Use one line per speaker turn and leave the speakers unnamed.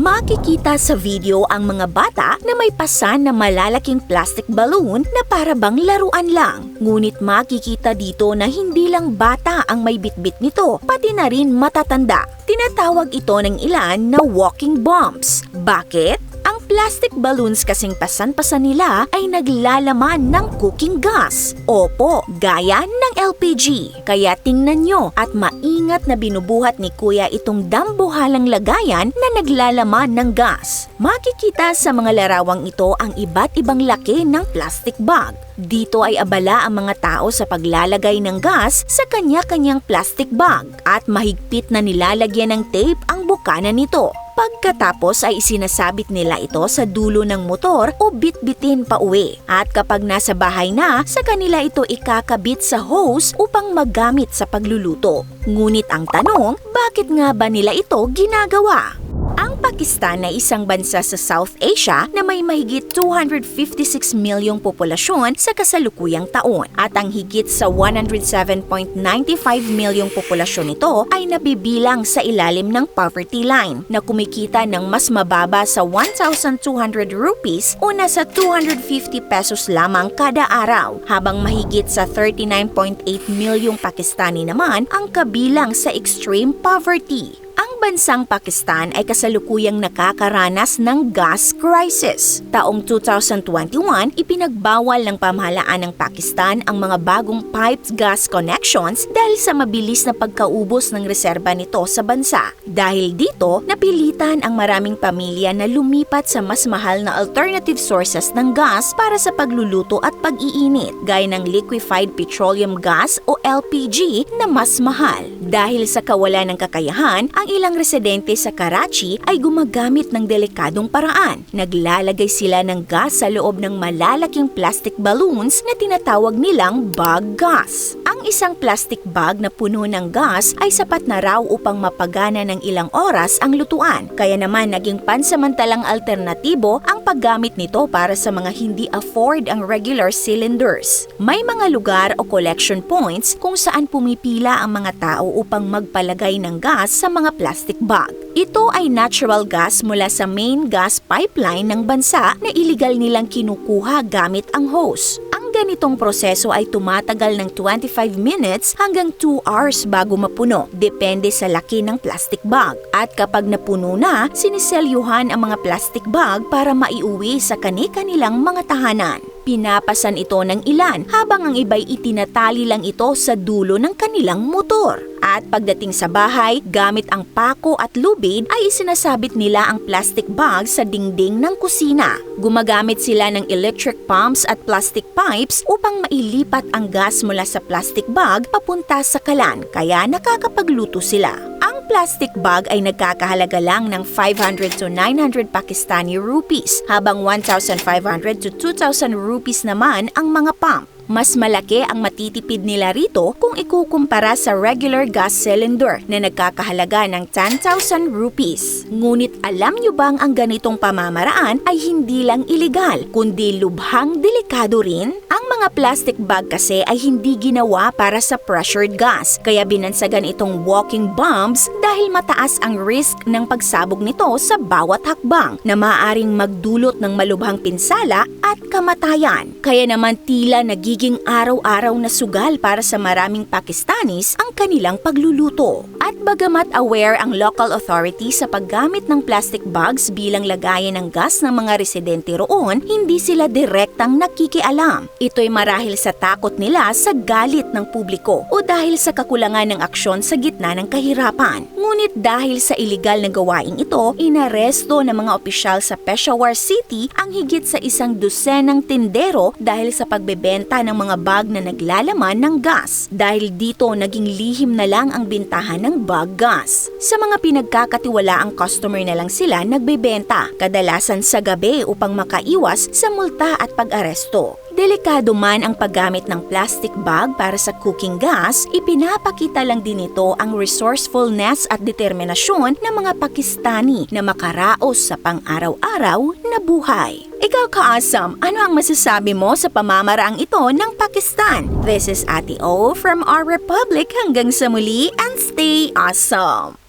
Makikita sa video ang mga bata na may pasan na malalaking plastic balloon na para bang laruan lang. Ngunit makikita dito na hindi lang bata ang may bitbit nito, pati na rin matatanda. Tinatawag ito ng ilan na walking bombs. Bakit? Ang plastic balloons kasing pasan-pasan nila ay naglalaman ng cooking gas. Opo, gaya ng LPG. Kaya tingnan nyo at maingat na binubuhat ni Kuya itong dambuhalang lagayan na naglalaman ng gas. Makikita sa mga larawang ito ang iba't ibang laki ng plastic bag. Dito ay abala ang mga tao sa paglalagay ng gas sa kanya-kanyang plastic bag at mahigpit na nilalagyan ng tape ang bukana nito. Pagkatapos ay isinasabit nila ito sa dulo ng motor o bitbitin pa uwi. At kapag nasa bahay na, sa kanila ito ikakabit sa hose upang magamit sa pagluluto. Ngunit ang tanong, bakit nga ba nila ito ginagawa? Ang Pakistan ay isang bansa sa South Asia na may mahigit 256 milyong populasyon sa kasalukuyang taon at ang higit sa 107.95 milyong populasyon nito ay nabibilang sa ilalim ng poverty line na kumikita ng mas mababa sa 1,200 rupees o nasa 250 pesos lamang kada araw, habang mahigit sa 39.8 milyong Pakistani naman ang kabilang sa extreme poverty. Ang bansang Pakistan ay kasalukuyang nakakaranas ng gas crisis. Taong 2021, ipinagbawal ng pamahalaan ng Pakistan ang mga bagong piped gas connections dahil sa mabilis na pagkaubos ng reserba nito sa bansa. Dahil dito, napilitan ang maraming pamilya na lumipat sa mas mahal na alternative sources ng gas para sa pagluluto at pag-iinit, gaya ng liquefied petroleum gas o LPG na mas mahal. Dahil sa kawalan ng kakayahan, ang ilang residente sa Karachi ay gumagamit ng delikadong paraan. Naglalagay sila ng gas sa loob ng malalaking plastic balloons na tinatawag nilang bag gas. Ang isang plastic bag na puno ng gas ay sapat na raw upang mapagana ng ilang oras ang lutuan. Kaya naman naging pansamantalang alternatibo ang paggamit nito para sa mga hindi afford ang regular cylinders. May mga lugar o collection points kung saan pumipila ang mga tao upang magpalagay ng gas sa mga plastic bag. Ito ay natural gas mula sa main gas pipeline ng bansa na iligal nilang kinukuha gamit ang hose. Ang ganitong proseso ay tumatagal ng 25 minutes hanggang 2 hours bago mapuno, depende sa laki ng plastic bag. At kapag napuno na, siniselyuhan ang mga plastic bag para maiuwi sa kani-kanilang mga tahanan. Pinapasan ito ng ilan habang ang iba'y itinatali lang ito sa dulo ng kanilang motor. At pagdating sa bahay, gamit ang pako at lubid ay isinasabit nila ang plastic bag sa dingding ng kusina. Gumagamit sila ng electric pumps at plastic pipes upang mailipat ang gas mula sa plastic bag papunta sa kalan, kaya nakakapagluto sila. Ang plastic bag ay nagkakahalaga lang ng 500 to 900 Pakistani rupees, habang 1,500 to 2,000 rupees naman ang mga pump. Mas malaki ang matitipid nila rito kung ikukumpara sa regular gas cylinder na nagkakahalaga ng 10,000 rupees. Ngunit alam nyo bang ang ganitong pamamaraan ay hindi lang iligal, kundi lubhang delikado rin? Ang mga plastic bag kasi ay hindi ginawa para sa pressured gas, kaya binansagan itong walking bombs dahil mataas ang risk ng pagsabog nito sa bawat hakbang na maaaring magdulot ng malubhang pinsala at kamatayan. Kaya naman tila nagiging araw-araw na sugal para sa maraming Pakistanis ang kanilang pagluluto. At bagamat aware ang local authority sa paggamit ng plastic bags bilang lagayan ng gas ng mga residente roon, hindi sila direktang nakikialam. Ito'y marahil sa takot nila sa galit ng publiko o dahil sa kakulangan ng aksyon sa gitna ng kahirapan. Ngunit dahil sa iligal na gawaing ito, inaresto ng mga opisyal sa Peshawar City ang higit sa 100 tindero dahil sa pagbebenta ng mga bag na naglalaman ng gas. Dahil dito, naging lihim na lang ang bintahan ng bag gas. Sa mga pinagkakatiwalaang customer na lang sila nagbebenta, kadalasan sa gabi upang makaiwas sa multa at pag-aresto. Delikado man ang paggamit ng plastic bag para sa cooking gas, ipinapakita lang din ito ang resourcefulness at determinasyon ng mga Pakistani na makaraos sa pang-araw-araw na buhay. Ikaw ka-awesome, ano ang masasabi mo sa pamamaraang ito ng Pakistan? This is Ate O from our Republic. Hanggang sa muli and stay awesome!